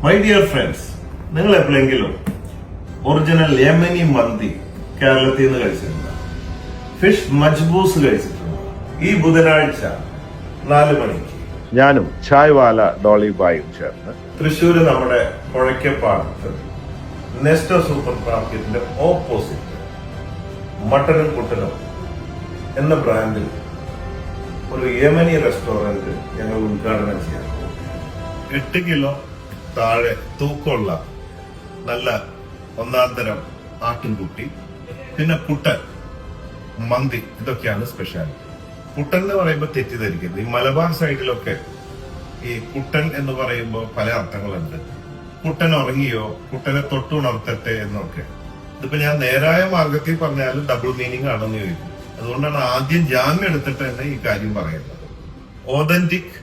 My dear friends, നിങ്ങൾ എപ്പോഴെങ്കിലും original Yemeni മന്തി കേരളത്തിൽ നിന്ന് കഴിച്ചിട്ടുണ്ട്? ഫിഷ് മജ്ബൂസ് കഴിച്ചിട്ടുണ്ട്? ഈ ബുധനാഴ്ച 4 മണിക്ക് ഞാനും ചായ്വാല ഡോളി ബായും ചേർന്ന് തൃശ്ശൂര് നമ്മുടെ പുഴയ്ക്കപ്പാടത്ത് നെസ്റ്റോ സൂപ്പർ മാർക്കറ്റിന്റെ ഓപ്പോസിറ്റ് മട്ടനും കുട്ടനും എന്ന ബ്രാൻഡിൽ ഒരു യമനി റെസ്റ്റോറന്റ് ഞങ്ങൾ ഉദ്ഘാടനം ചെയ്യാൻ പോകും. 8 കിലോ താഴെ തൂക്കമുള്ള നല്ല ഒന്നാം തരം ആട്ടിൻകുട്ടി, പിന്നെ കുട്ടൻ മന്തി, ഇതൊക്കെയാണ് സ്പെഷ്യാലിറ്റി. കുട്ടൻ എന്ന് പറയുമ്പോൾ തെറ്റിദ്ധരിക്കരുത്. ഈ മലബാർ സൈഡിലൊക്കെ ഈ കുട്ടൻ എന്ന് പറയുമ്പോൾ പല അർത്ഥങ്ങളുണ്ട്. കുട്ടൻ ഉറങ്ങിയോ, കുട്ടനെ തൊട്ടുണർത്തട്ടെ എന്നൊക്കെ. ഇതിപ്പോ ഞാൻ നേരായ മാർഗത്തിൽ പറഞ്ഞാലും ഡബിൾ മീനിങ് ആണെന്ന് ചോദിക്കും. അതുകൊണ്ടാണ് ആദ്യം ജാമ്യം എടുത്തിട്ട് തന്നെ ഈ കാര്യം പറയുന്നത്. Authentic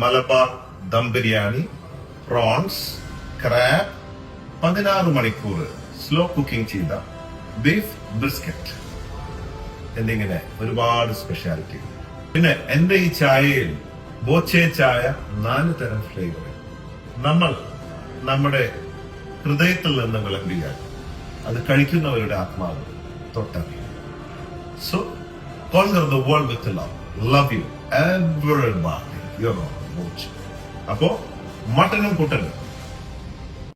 Malabar dum biryani, prawns, crab, 16 മണിക്കൂർ സ്ലോ കുക്കിംഗ് ചെയ്ത ബീഫ് ബ്രിസ്ക്കറ്റ് എന്നിങ്ങനെ ഒരുപാട് സ്പെഷ്യാലിറ്റി. പിന്നെ എന്റെ ഈ ചായയിൽ ബോച്ചെ ചായ 4 തരം ഫ്ലേവർ നമ്മൾ നമ്മുടെ ഹൃദയത്തിൽ നിന്ന് വിളമ്പിയാൽ അത് കഴിക്കുന്നവരുടെ ആത്മാവ് തൊട്ടറിയും. So, conquer the world with love. Love you, everybody. You're on. അപ്പോ മട്ടനും കുട്ടനും